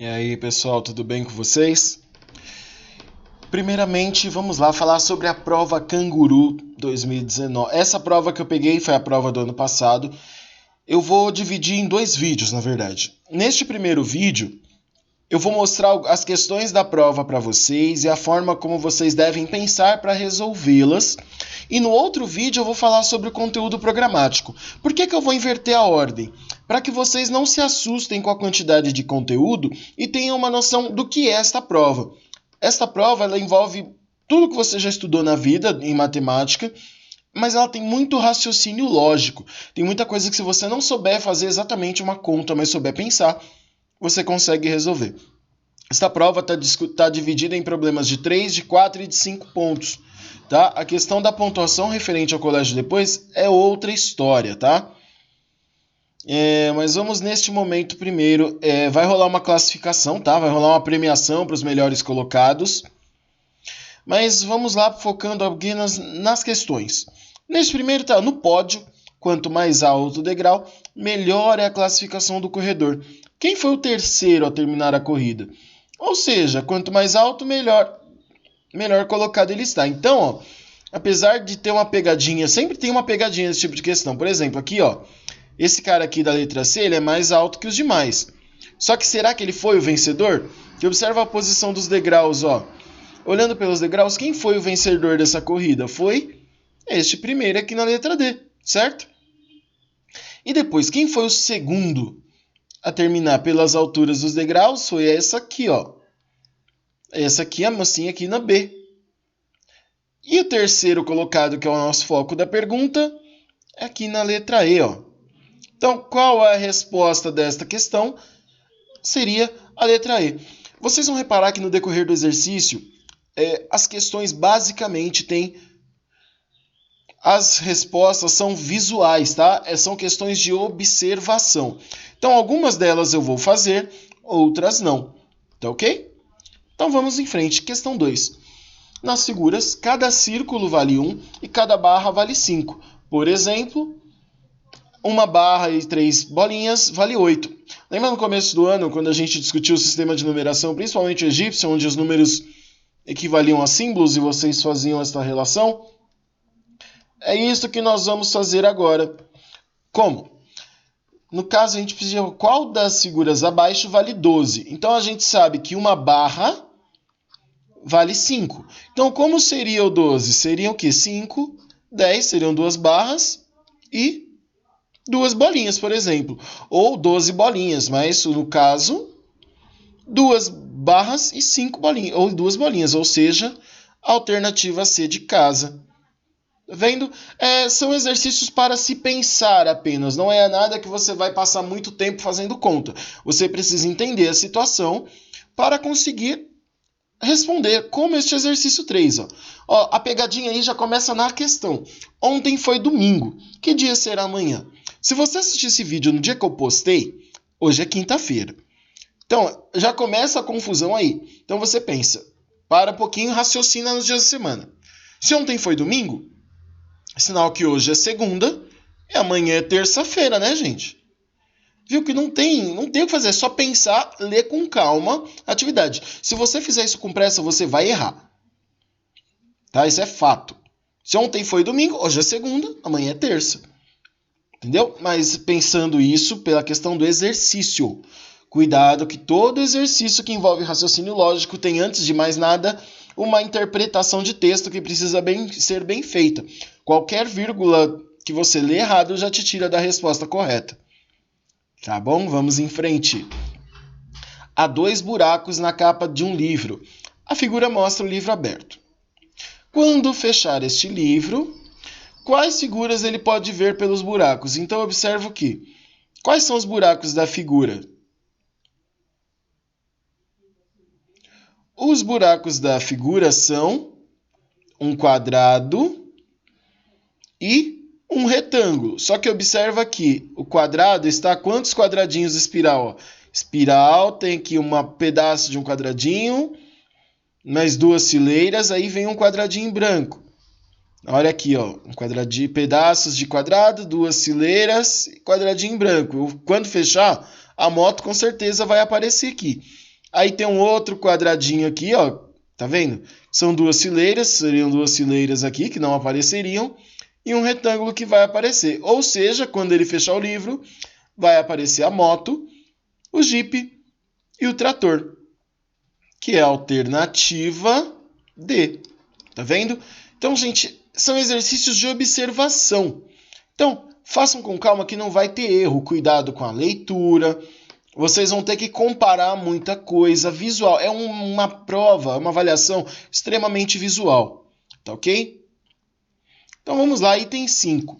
E aí, pessoal, tudo bem com vocês? Primeiramente, vamos lá falar sobre a prova Canguru 2019. Essa prova que eu peguei foi a prova do ano passado. Eu vou dividir em dois vídeos, na verdade. Neste primeiro vídeo, eu vou mostrar as questões da prova para vocês e a forma como vocês devem pensar para resolvê-las. E no outro vídeo eu vou falar sobre o conteúdo programático. Por que eu vou inverter a ordem? Para que vocês não se assustem com a quantidade de conteúdo e tenham uma noção do que é esta prova. Esta prova ela envolve tudo que você já estudou na vida em matemática, mas ela tem muito raciocínio lógico. Tem muita coisa que se você não souber fazer exatamente uma conta, mas souber pensar, você consegue resolver. Esta prova está dividida em problemas de 3, de 4 e de 5 pontos. Tá? A questão da pontuação referente ao colégio depois é outra história, tá? Mas vamos neste momento primeiro. Vai rolar uma classificação, tá? Vai rolar uma premiação para os melhores colocados. Mas vamos lá focando aqui nas questões. Neste primeiro tá no pódio. Quanto mais alto o degrau, melhor é a classificação do corredor. Quem foi o terceiro a terminar a corrida? Ou seja, quanto mais alto, melhor colocado ele está. Então, ó, apesar de ter uma pegadinha, sempre tem uma pegadinha nesse tipo de questão. Por exemplo, aqui, ó, esse cara aqui da letra C, ele é mais alto que os demais. Só que será que ele foi o vencedor? Que observa a posição dos degraus, ó. Olhando pelos degraus, quem foi o vencedor dessa corrida? Foi este primeiro aqui na letra D, certo? E depois, quem foi o segundo a terminar pelas alturas dos degraus? Foi essa aqui, ó. Essa aqui, a mocinha aqui na B. E o terceiro colocado, que é o nosso foco da pergunta, é aqui na letra E, ó. Então, qual é a resposta desta questão? Seria a letra E. Vocês vão reparar que no decorrer do exercício, as questões basicamente têm... As respostas são visuais, tá? São questões de observação. Então, algumas delas eu vou fazer, outras não. Tá ok? Então, vamos em frente. Questão 2. Nas figuras, cada círculo vale 1 e cada barra vale 5. Por exemplo, uma barra e 3 bolinhas vale 8. Lembra no começo do ano, quando a gente discutiu o sistema de numeração, principalmente o egípcio, onde os números equivaliam a símbolos e vocês faziam esta relação? É isso que nós vamos fazer agora. Como? No caso, a gente precisa qual das figuras abaixo vale 12. Então, a gente sabe que uma barra vale 5. Então, como seria o 12? Seriam o quê? 5, 10, seriam duas barras e duas bolinhas, por exemplo. Ou 12 bolinhas, mas no caso, duas barras e 5 bolinhas, ou duas bolinhas, ou seja, a alternativa C de casa. Vendo? São exercícios para se pensar apenas, não é nada que você vai passar muito tempo fazendo conta. Você precisa entender a situação para conseguir responder, como este exercício 3. Ó, a pegadinha aí já começa na questão. Ontem foi domingo, que dia será amanhã? Se você assistir esse vídeo no dia que eu postei, hoje é quinta-feira. Então, já começa a confusão aí. Então você pensa, para um pouquinho, raciocina nos dias da semana. Se ontem foi domingo, sinal que hoje é segunda e amanhã é terça-feira, né, gente? Viu que não tem o que fazer, é só pensar, ler com calma a atividade. Se você fizer isso com pressa, você vai errar. Tá? Isso é fato. Se ontem foi domingo, hoje é segunda, amanhã é terça. Entendeu? Mas pensando isso pela questão do exercício. Cuidado que todo exercício que envolve raciocínio lógico tem, antes de mais nada, uma interpretação de texto que precisa ser bem feita. Qualquer vírgula que você lê errado já te tira da resposta correta. Tá bom? Vamos em frente. Há 2 buracos na capa de um livro. A figura mostra o livro aberto. Quando fechar este livro, quais figuras ele pode ver pelos buracos? Então, observa o que? Quais são os buracos da figura? Os buracos da figura são um quadrado e um retângulo. Só que observa aqui, o quadrado está a quantos quadradinhos de espiral? Espiral tem aqui um pedaço de um quadradinho, mais 2 fileiras, aí vem um quadradinho branco. Olha aqui, ó, um quadradinho, pedaços de quadrado, 2 fileiras, quadradinho branco. Quando fechar, a moto com certeza vai aparecer aqui. Aí tem um outro quadradinho aqui, ó. Tá vendo? São duas fileiras, seriam duas fileiras aqui que não apareceriam. E um retângulo que vai aparecer. Ou seja, quando ele fechar o livro, vai aparecer a moto, o Jeep e o trator, que é a alternativa D. Tá vendo? Então, gente, são exercícios de observação. Então, façam com calma que não vai ter erro. Cuidado com a leitura. Vocês vão ter que comparar muita coisa visual. É uma prova, uma avaliação extremamente visual. Tá ok? Então vamos lá, item 5.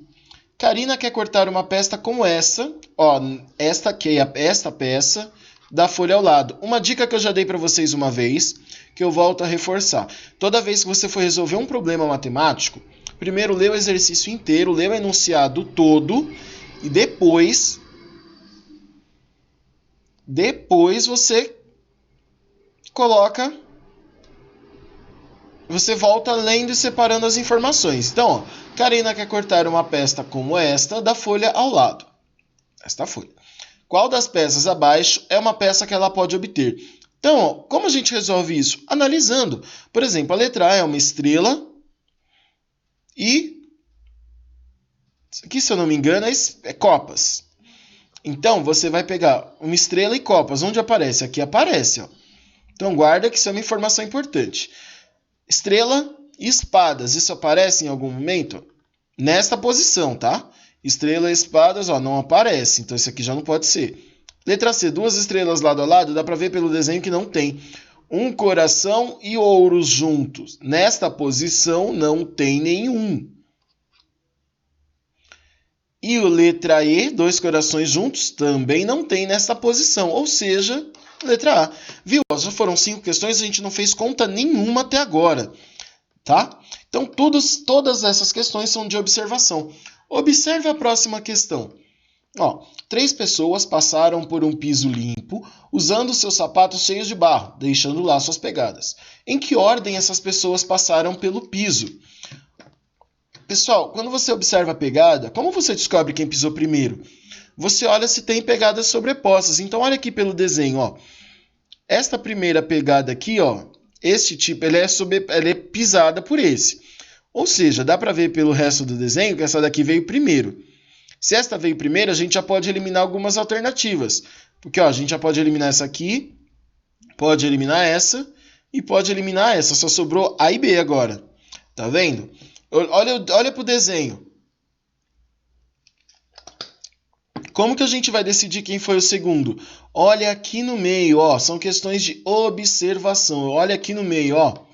Karina quer cortar uma peça como essa. Ó, esta peça da folha ao lado. Uma dica que eu já dei para vocês uma vez, que eu volto a reforçar. Toda vez que você for resolver um problema matemático, primeiro lê o exercício inteiro, lê o enunciado todo e depois você volta lendo e separando as informações. Então, ó, Karina quer cortar uma peça como esta da folha ao lado. Esta folha. Qual das peças abaixo é uma peça que ela pode obter? Então, ó, como a gente resolve isso? Analisando. Por exemplo, a letra A é uma estrela e aqui, se eu não me engano, é copas. Então, você vai pegar uma estrela e copas. Onde aparece? Aqui aparece, ó. Então, guarda que isso é uma informação importante. Estrela e espadas. Isso aparece em algum momento? Nesta posição, tá? Estrela e espadas, ó, não aparece. Então, isso aqui já não pode ser. Letra C. Duas estrelas lado a lado. Dá para ver pelo desenho que não tem. Um coração e ouros juntos. Nesta posição, não tem nenhum. E o letra E, dois corações juntos, também não tem nessa posição. Ou seja, letra A. Viu? Já foram 5 questões, a gente não fez conta nenhuma até agora. Tá? Então, todas essas questões são de observação. Observe a próxima questão. Ó, 3 pessoas passaram por um piso limpo usando seus sapatos cheios de barro, deixando lá suas pegadas. Em que ordem essas pessoas passaram pelo piso? Pessoal, quando você observa a pegada, como você descobre quem pisou primeiro? Você olha se tem pegadas sobrepostas. Então, olha aqui pelo desenho, ó. Esta primeira pegada aqui, ó, este tipo, ela é pisada por esse. Ou seja, dá para ver pelo resto do desenho que essa daqui veio primeiro. Se esta veio primeiro, a gente já pode eliminar algumas alternativas. Porque, ó, a gente já pode eliminar essa aqui, pode eliminar essa e pode eliminar essa. Só sobrou A e B agora. Tá vendo? Olha para o desenho. Como que a gente vai decidir quem foi o segundo? Olha aqui no meio, ó, são questões de observação. Olha aqui no meio, ó.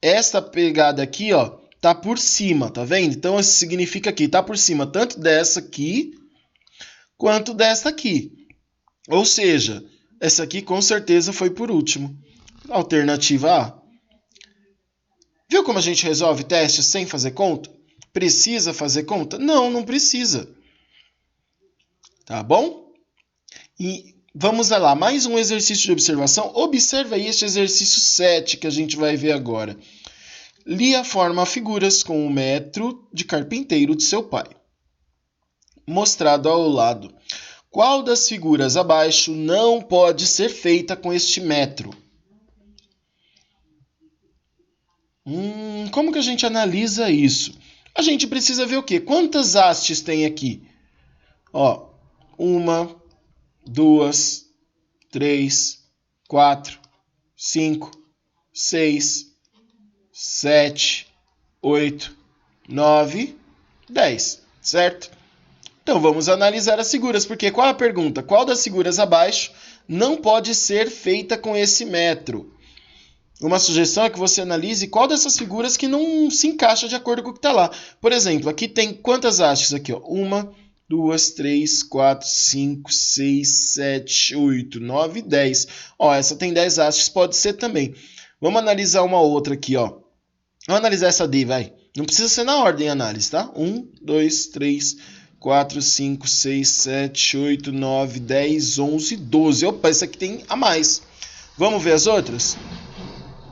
Esta pegada aqui, ó, tá por cima, tá vendo? Então isso significa que tá por cima tanto dessa aqui quanto dessa aqui. Ou seja, essa aqui com certeza foi por último. Alternativa A. Viu como a gente resolve testes sem fazer conta? Precisa fazer conta? Não, não precisa. Tá bom? E vamos lá, mais um exercício de observação. Observe aí este exercício 7 que a gente vai ver agora. Lia forma figuras com o metro de carpinteiro de seu pai. Mostrado ao lado. Qual das figuras abaixo não pode ser feita com este metro? Como que a gente analisa isso? A gente precisa ver o quê? Quantas hastes tem aqui? Ó, 1, 2, 3, 4, 5, 6, 7, 8, 9, 10, certo? Então vamos analisar as figuras, porque qual é a pergunta? Qual das figuras abaixo não pode ser feita com esse metro? Uma sugestão é que você analise qual dessas figuras que não se encaixa de acordo com o que está lá. Por exemplo, aqui tem quantas hastes aqui? 1, 2, 3, 4, 5, 6, 7, 8, 9, 10. Ó, essa tem 10 hastes, pode ser também. Vamos analisar uma outra aqui, ó. Vamos analisar essa D, vai. Não precisa ser na ordem a análise, tá? 1, 2, 3, 4, 5, 6, 7, 8, 9, 10, 11, 12. Opa, essa aqui tem a mais. Vamos ver as outras?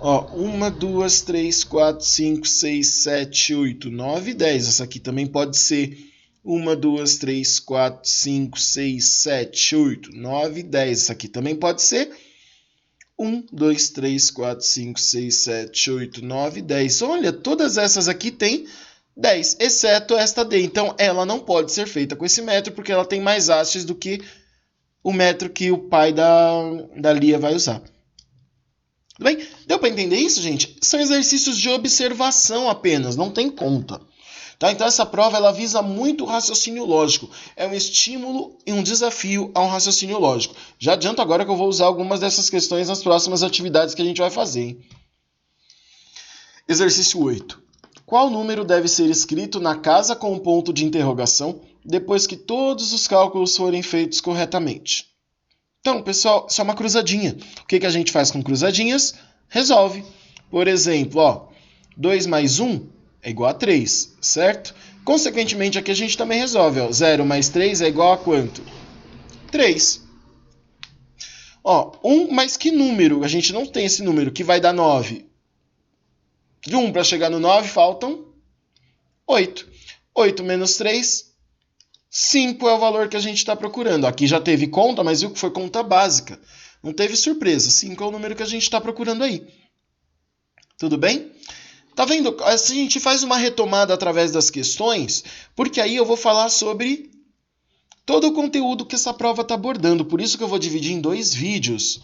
Ó, 1, 2, 3, 4, 5, 6, 7, 8, 9, 10. Essa aqui também pode ser 1, 2, 3, 4, 5, 6, 7, 8, 9, 10. Essa aqui também pode ser. 1, 2, 3, 4, 5, 6, 7, 8, 9, 10. Olha, todas essas aqui têm 10, exceto esta D. Então, ela não pode ser feita com esse metro, porque ela tem mais hastes do que o metro que o pai da Lia vai usar. Tudo bem? Deu para entender isso, gente? São exercícios de observação apenas, não tem conta. Tá? Então, essa prova ela visa muito o raciocínio lógico. É um estímulo e um desafio a um raciocínio lógico. Já adianto agora que eu vou usar algumas dessas questões nas próximas atividades que a gente vai fazer. Hein? Exercício 8. Qual número deve ser escrito na casa com um ponto de interrogação depois que todos os cálculos forem feitos corretamente? Então, pessoal, isso é uma cruzadinha. O que a gente faz com cruzadinhas? Resolve. Por exemplo, 2 mais 1 é igual a 3, certo? Consequentemente, aqui a gente também resolve. 0 mais 3 é igual a quanto? 3. 1, mas que número? A gente não tem esse número, que vai dar 9. De 1 para chegar no 9, faltam 8. 8 menos 3, 5 é o valor que a gente está procurando. Aqui já teve conta, mas viu que foi conta básica. Não teve surpresa. 5 é o número que a gente está procurando aí. Tudo bem? Tá vendo? A gente faz uma retomada através das questões, porque aí eu vou falar sobre todo o conteúdo que essa prova está abordando. Por isso que eu vou dividir em 2 vídeos.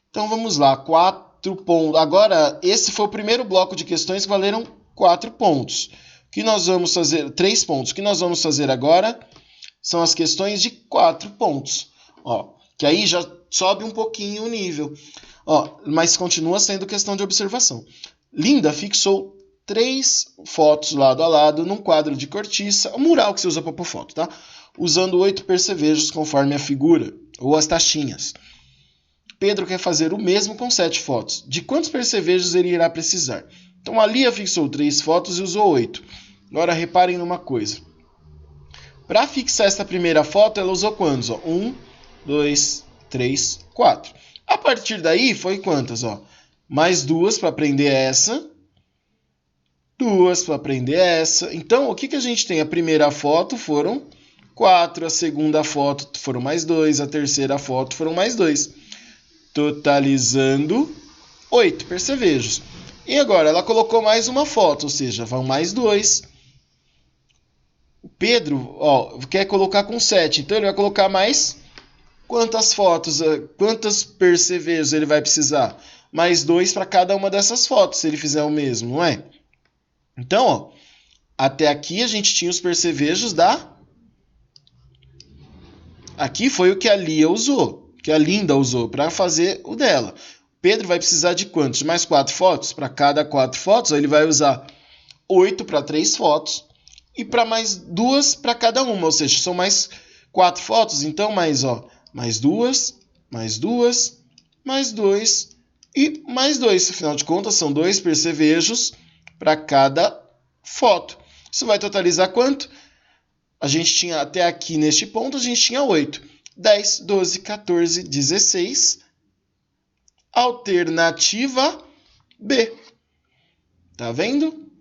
Então vamos lá. 4 pontos. Agora, esse foi o primeiro bloco de questões que valeram 4 pontos. Que nós vamos fazer 3 pontos. O que nós vamos fazer agora são as questões de 4 pontos. Que aí já sobe um pouquinho o nível. Mas continua sendo questão de observação. Linda fixou 3 fotos lado a lado num quadro de cortiça, o mural que se usa para pôr foto, tá? Usando 8 percevejos conforme a figura, ou as taxinhas. Pedro quer fazer o mesmo com 7 fotos. De quantos percevejos ele irá precisar? Então, a Lia fixou 3 fotos e usou 8. Agora, reparem numa coisa. Para fixar essa primeira foto, ela usou quantos? 1, 2, 3, 4. A partir daí, foi quantas? Mais 2 para prender essa. 2 para prender essa. Então, o que a gente tem? A primeira foto foram 4. A segunda foto foram mais 2. A terceira foto foram mais 2. Totalizando 8 percevejos. E agora, ela colocou mais uma foto, ou seja, vão mais 2. O Pedro quer colocar com 7, então ele vai colocar mais quantas fotos, quantos percevejos ele vai precisar? Mais 2 para cada uma dessas fotos, se ele fizer o mesmo, não é? Então, até aqui a gente tinha os percevejos Aqui foi o que a Lia usou, que a Linda usou para fazer o dela. Pedro vai precisar de quantos? De mais 4 fotos? Para cada 4 fotos, ele vai usar 8 para 3 fotos e para mais 2 para cada uma, ou seja, são mais 4 fotos, então mais 2, mais 2, mais 2 e mais 2. Afinal de contas, são 2 percevejos para cada foto. Isso vai totalizar quanto? A gente tinha até aqui neste ponto, a gente tinha 8. 10, 12, 14, 16. Alternativa B. Tá vendo?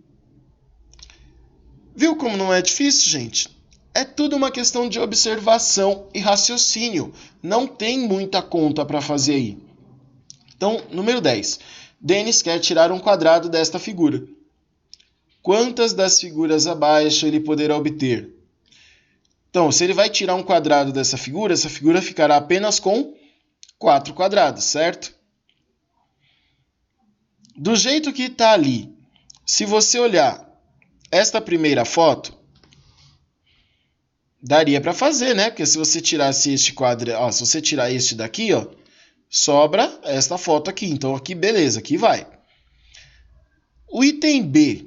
Viu como não é difícil, gente? É tudo uma questão de observação e raciocínio. Não tem muita conta para fazer aí. Então, número 10. Denis quer tirar um quadrado desta figura. Quantas das figuras abaixo ele poderá obter? Então, se ele vai tirar um quadrado dessa figura, essa figura ficará apenas com 4 quadrados, certo? Do jeito que está ali, se você olhar esta primeira foto, daria para fazer, né? Porque se você tirasse este quadro, se você tirar este daqui, sobra esta foto aqui. Então aqui, beleza, aqui vai. O item B,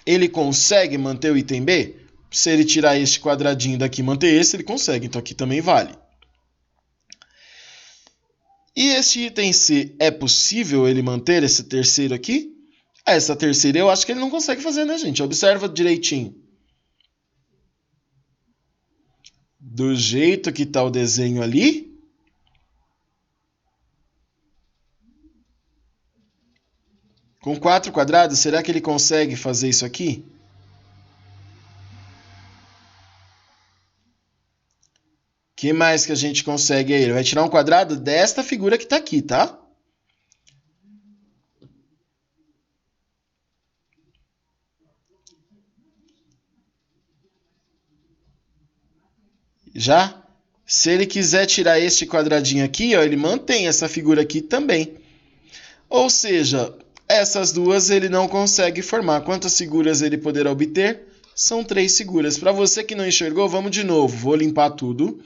ele consegue manter o item B? Se ele tirar este quadradinho daqui e manter esse, ele consegue. Então aqui também vale. E este item C, é possível ele manter esse terceiro aqui? Essa terceira eu acho que ele não consegue fazer, né, gente? Observa direitinho. Do jeito que está o desenho ali, com 4 quadrados, será que ele consegue fazer isso aqui? que mais que a gente consegue aí? Ele vai tirar um quadrado desta figura que está aqui, tá? Já? Se ele quiser tirar este quadradinho aqui, ó, ele mantém essa figura aqui também. Ou seja, essas duas ele não consegue formar. Quantas figuras ele poderá obter? São 3 figuras. Para você que não enxergou, vamos de novo. Vou limpar tudo.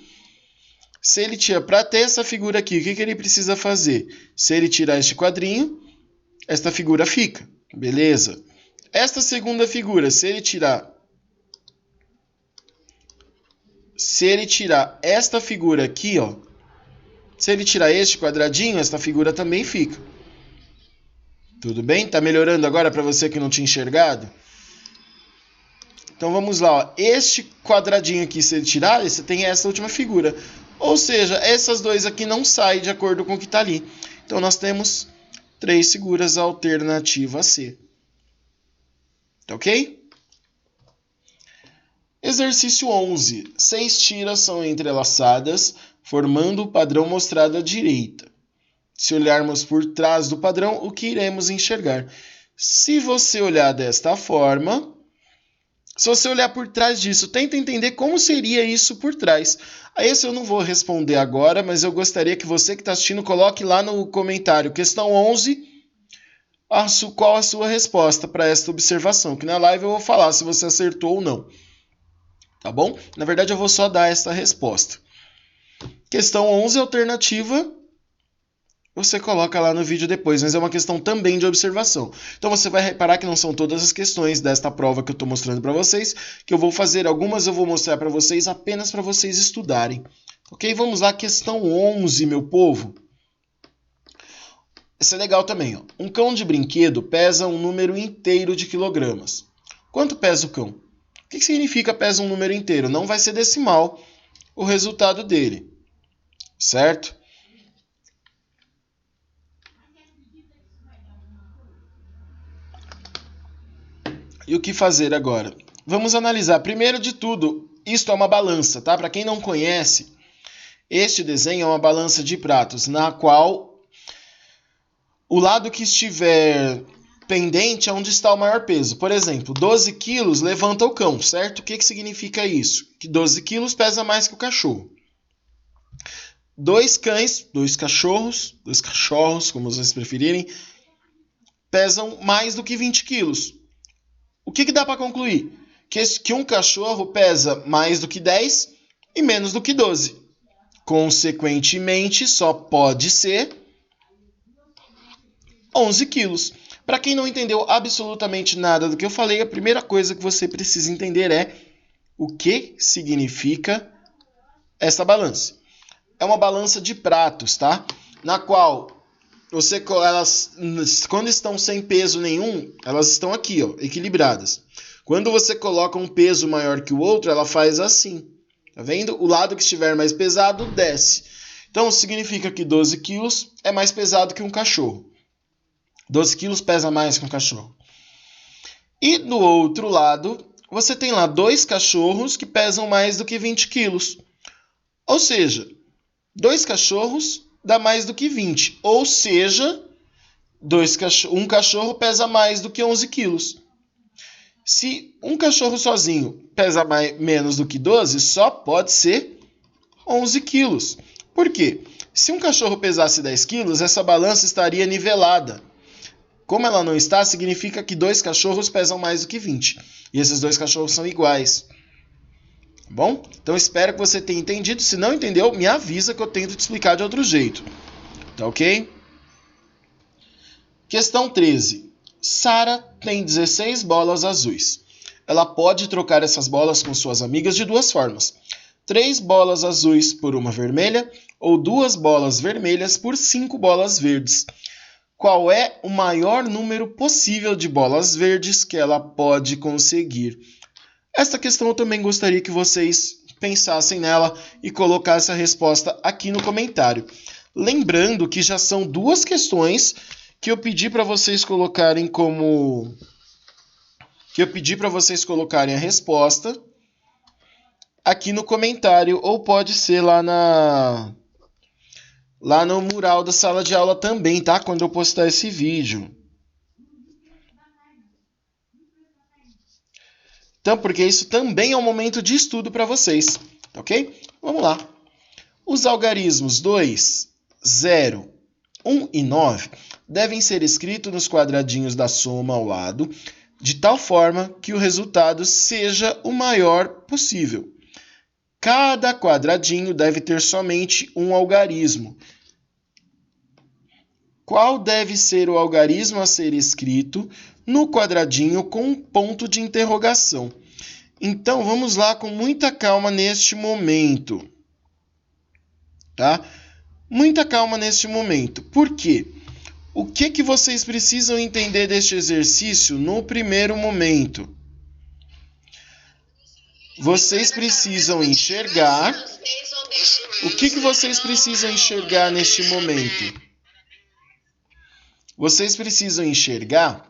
Se ele tira, para ter essa figura aqui, o que ele precisa fazer? Se ele tirar este quadrinho, esta figura fica. Beleza? Esta segunda figura, se ele tirar esta figura aqui, ó, se ele tirar este quadradinho, esta figura também fica. Tudo bem? Tá melhorando agora para você que não tinha enxergado? Então vamos lá, ó. Este quadradinho aqui, se ele tirar, você tem essa última figura. Ou seja, essas duas aqui não saem de acordo com o que está ali. Então nós temos 3 figuras, a alternativa C. Tá ok? Exercício 11. 6 tiras são entrelaçadas, formando o padrão mostrado à direita. Se olharmos por trás do padrão, o que iremos enxergar? Se você olhar desta forma, se você olhar por trás disso, tenta entender como seria isso por trás. A esse eu não vou responder agora, mas eu gostaria que você que está assistindo coloque lá no comentário, questão 11, qual a sua resposta para esta observação, que na live eu vou falar se você acertou ou não. Tá bom? Na verdade, eu vou só dar essa resposta. Questão 11, alternativa, você coloca lá no vídeo depois, mas é uma questão também de observação. Então você vai reparar que não são todas as questões desta prova que eu estou mostrando para vocês, que eu vou fazer algumas, eu vou mostrar para vocês apenas para vocês estudarem. Ok? Vamos lá, questão 11, meu povo. Essa é legal também, ó. Um cão de brinquedo pesa um número inteiro de quilogramas. Quanto pesa o cão? O que significa pesa um número inteiro? Não vai ser decimal o resultado dele, certo? E o que fazer agora? Vamos analisar. Primeiro de tudo, isto é uma balança, tá? Para quem não conhece, este desenho é uma balança de pratos, na qual o lado que estiver pendente é onde está o maior peso. Por exemplo, 12 quilos levanta o cão, certo? O que significa isso? Que 12 quilos pesa mais que o cachorro. 2 cães, 2 cachorros, como vocês preferirem, pesam mais do que 20 quilos. O que dá para concluir? Que um cachorro pesa mais do que 10 e menos do que 12. Consequentemente, só pode ser 11 quilos. Para quem não entendeu absolutamente nada do que eu falei, a primeira coisa que você precisa entender é o que significa essa balança. É uma balança de pratos, tá? Na qual elas, quando estão sem peso nenhum, elas estão aqui, ó, equilibradas. Quando você coloca um peso maior que o outro, ela faz assim. Tá vendo? O lado que estiver mais pesado desce. Então significa que 12 quilos é mais pesado que um cachorro. 12 quilos pesa mais que um cachorro. E do outro lado, você tem lá 2 cachorros que pesam mais do que 20 quilos. Ou seja, 2 cachorros dá mais do que 20. Ou seja, um cachorro pesa mais do que 11 quilos. Se um cachorro sozinho pesa menos do que 12, só pode ser 11 quilos. Por quê? Se um cachorro pesasse 10 quilos, essa balança estaria nivelada. Como ela não está, significa que 2 cachorros pesam mais do que 20. E esses 2 cachorros são iguais. Tá bom? Então espero que você tenha entendido. Se não entendeu, me avisa que eu tento te explicar de outro jeito. Tá ok? Questão 13. Sara tem 16 bolas azuis. Ela pode trocar essas bolas com suas amigas de 2 formas. 3 bolas azuis por uma vermelha ou 2 bolas vermelhas por 5 bolas verdes. Qual é o maior número possível de bolas verdes que ela pode conseguir? Esta questão eu também gostaria que vocês pensassem nela e colocassem a resposta aqui no comentário. Lembrando que já são 2 questões que eu pedi para vocês colocarem a resposta aqui no comentário, ou pode ser lá no mural da sala de aula também, tá? Quando eu postar esse vídeo. Então, porque isso também é um momento de estudo para vocês, ok? Vamos lá. Os algarismos 2, 0, 1 e 9 devem ser escritos nos quadradinhos da soma ao lado, de tal forma que o resultado seja o maior possível. Cada quadradinho deve ter somente um algarismo. Qual deve ser o algarismo a ser escrito no quadradinho com um ponto de interrogação? Então, vamos lá com muita calma neste momento. Tá? Muita calma neste momento. Por quê? O que vocês precisam entender deste exercício no primeiro momento? Vocês precisam enxergar. O que vocês precisam enxergar neste momento? Vocês precisam enxergar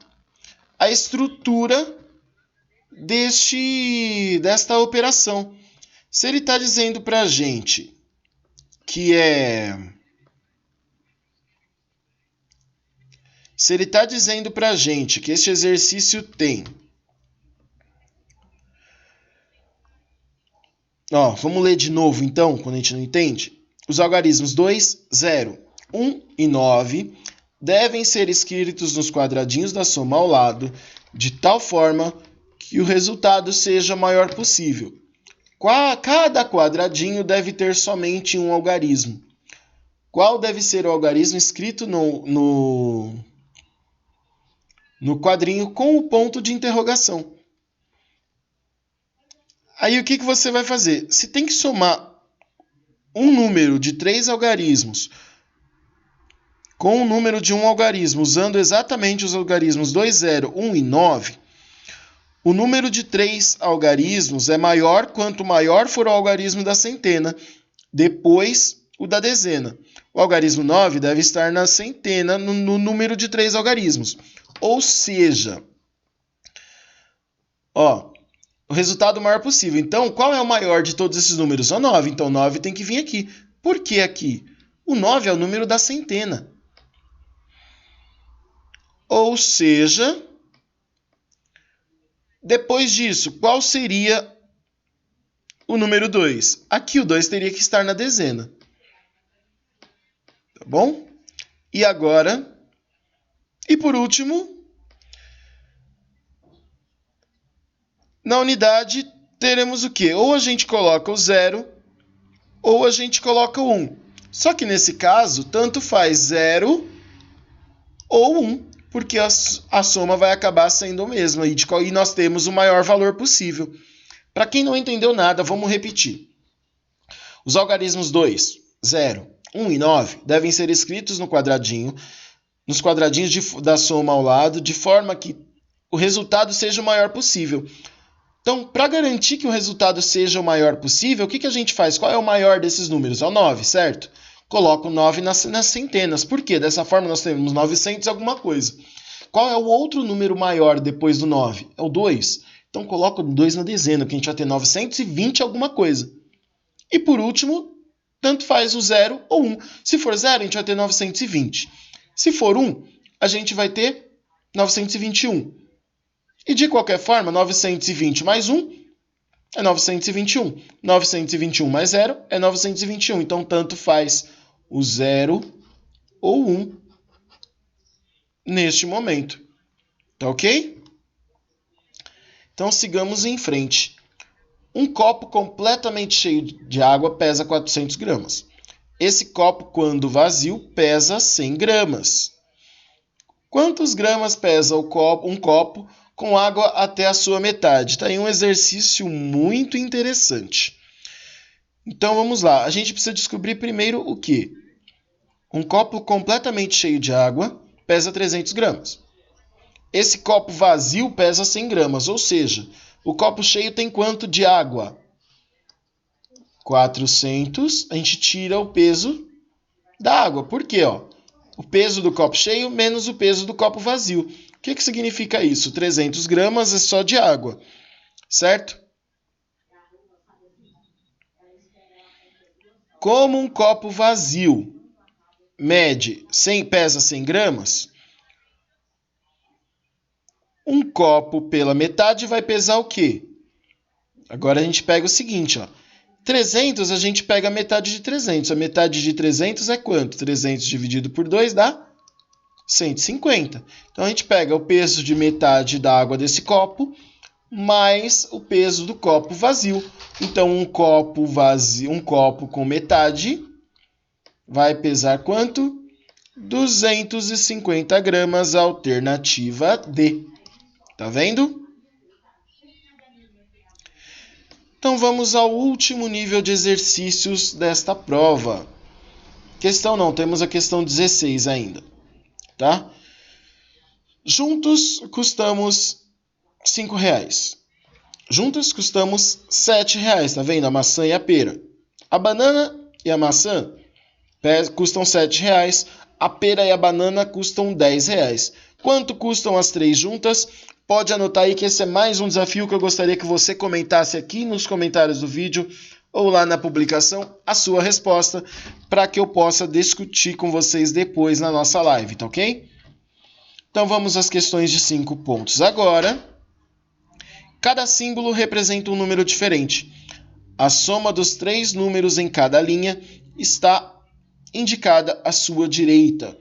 a estrutura desta operação. Se ele está dizendo para a gente que Se ele está dizendo para a gente que este exercício tem... vamos ler de novo, então, quando a gente não entende. Os algarismos 2, 0, 1 e 9 devem ser escritos nos quadradinhos da soma ao lado, de tal forma que o resultado seja o maior possível. Cada quadradinho deve ter somente um algarismo. Qual deve ser o algarismo escrito no quadrinho com o ponto de interrogação? Aí o que você vai fazer? Se tem que somar um número de 3 algarismos com o número de um algarismo, usando exatamente os algarismos 2, 0, 1 e 9, o número de 3 algarismos é maior quanto maior for o algarismo da centena, depois o da dezena. O algarismo 9 deve estar na centena, no número de 3 algarismos. Ou seja, o resultado maior possível. Então, qual é o maior de todos esses números? O 9. Então, 9 tem que vir aqui. Por que aqui? O 9 é o número da centena. Ou seja, depois disso, qual seria o número 2? Aqui o 2 teria que estar na dezena. Tá bom? E agora... E por último... Na unidade, teremos o quê? Ou a gente coloca o 0, ou a gente coloca o 1. Só que nesse caso, tanto faz 0 ou 1, porque a soma vai acabar sendo a mesma, e nós temos o maior valor possível. Para quem não entendeu nada, vamos repetir. Os algarismos 2, 0, 1 e 9 devem ser escritos nos quadradinhos da soma ao lado, de forma que o resultado seja o maior possível. Então, para garantir que o resultado seja o maior possível, o que a gente faz? Qual é o maior desses números? É o 9, certo? Coloca o 9 nas centenas. Por quê? Dessa forma, nós temos 900 alguma coisa. Qual é o outro número maior depois do 9? É o 2. Então, coloca o 2 na dezena, que a gente vai ter 920 alguma coisa. E, por último, tanto faz o 0 ou 1. Se for 0, a gente vai ter 920. Se for 1, a gente vai ter 921. E de qualquer forma, 920 mais 1 é 921. 921 mais 0 é 921. Então, tanto faz o 0 ou 1 neste momento. Tá ok? Então, sigamos em frente. Um copo completamente cheio de água pesa 400 gramas. Esse copo, quando vazio, pesa 100 gramas. Quantos gramas pesa um copo com água até a sua metade? Está aí um exercício muito interessante. Então, vamos lá. A gente precisa descobrir primeiro o quê? Um copo completamente cheio de água pesa 300 gramas. Esse copo vazio pesa 100 gramas, ou seja, o copo cheio tem quanto de água? 400. A gente tira o peso da água. Por quê? O peso do copo cheio menos o peso do copo vazio. O que significa isso? 300 gramas é só de água, certo? Como um copo vazio pesa 100 gramas, um copo pela metade vai pesar o quê? Agora a gente pega o seguinte, ó. 300, a gente pega a metade de 300. A metade de 300 é quanto? 300 dividido por 2 dá 150. Então a gente pega o peso de metade da água desse copo mais o peso do copo vazio. Então um copo vazio, um copo com metade vai pesar quanto? 250 gramas, alternativa D. Tá vendo? Então vamos ao último nível de exercícios desta prova. Questão não, temos a questão 16 ainda, tá? Juntos custamos R$5. Juntos custamos R$7, tá vendo? A maçã e a pera. A banana e a maçã custam R$7. A pera e a banana custam R$10. Quanto custam as três juntas? Pode anotar aí que esse é mais um desafio que eu gostaria que você comentasse aqui nos comentários do vídeo ou lá na publicação a sua resposta para que eu possa discutir com vocês depois na nossa live, tá ok? Então vamos às questões de 5 pontos agora. Cada símbolo representa um número diferente. A soma dos 3 números em cada linha está indicada à sua direita.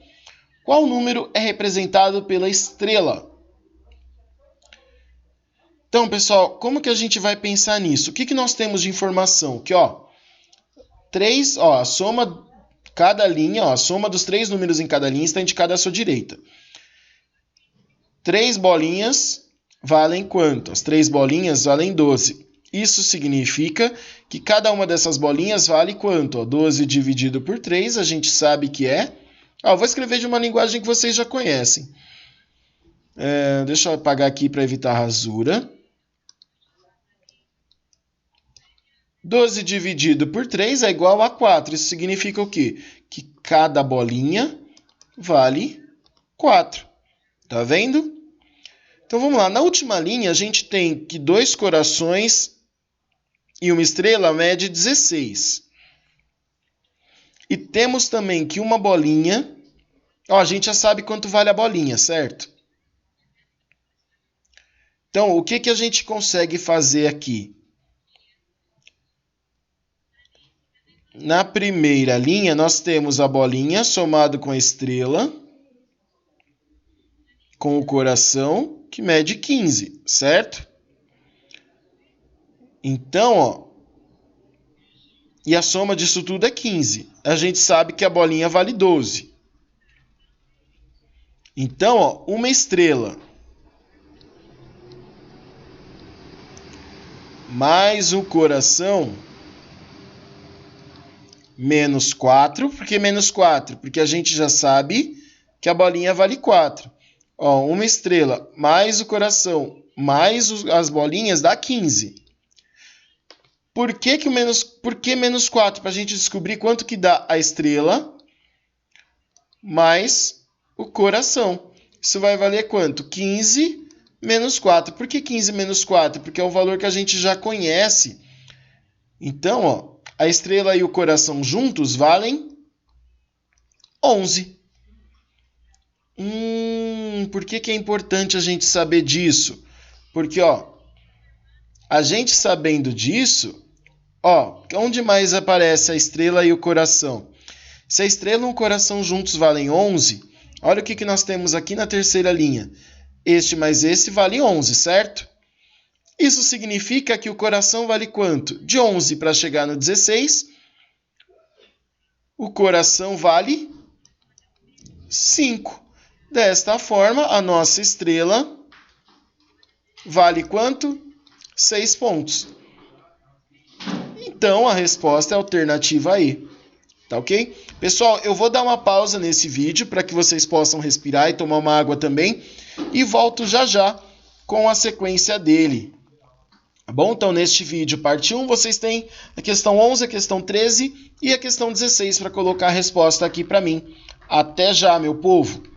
Qual número é representado pela estrela? Então, pessoal, como que a gente vai pensar nisso? O que nós temos de informação? Que, a soma cada linha, a soma dos 3 números em cada linha está indicada à sua direita. 3 bolinhas valem quanto? As 3 bolinhas valem 12. Isso significa que cada uma dessas bolinhas vale quanto? 12 dividido por 3, a gente sabe que é... eu vou escrever de uma linguagem que vocês já conhecem. Deixa eu apagar aqui para evitar rasura. 12 dividido por 3 é igual a 4. Isso significa o quê? Que cada bolinha vale 4. Tá vendo? Então vamos lá. Na última linha a gente tem que 2 corações e uma estrela mede 16. E temos também que uma bolinha... a gente já sabe quanto vale a bolinha, certo? Então, o que a gente consegue fazer aqui? Na primeira linha, nós temos a bolinha somado com a estrela, com o coração, que mede 15, certo? Então, e a soma disso tudo é 15. A gente sabe que a bolinha vale 12. Então, uma estrela mais o coração... menos 4, por que menos 4? Porque a gente já sabe que a bolinha vale 4. Uma estrela mais o coração mais as bolinhas dá 15. Por que menos 4? Para a gente descobrir quanto que dá a estrela mais o coração. Isso vai valer quanto? 15 menos 4. Por que 15 menos 4? Porque é o valor que a gente já conhece. Então, a estrela e o coração juntos valem 11. Por que é importante a gente saber disso? Porque, a gente sabendo disso, onde mais aparece a estrela e o coração? Se a estrela e o coração juntos valem 11, olha o que nós temos aqui na terceira linha. Este mais esse vale 11, certo? Isso significa que o coração vale quanto? De 11 para chegar no 16, o coração vale 5. Desta forma, a nossa estrela vale quanto? 6 pontos. Então, a resposta é a alternativa E. Tá ok? Pessoal, eu vou dar uma pausa nesse vídeo para que vocês possam respirar e tomar uma água também. E volto já já com a sequência dele. Tá bom? Então, neste vídeo, parte 1, vocês têm a questão 11, a questão 13 e a questão 16 para colocar a resposta aqui para mim. Até já, meu povo!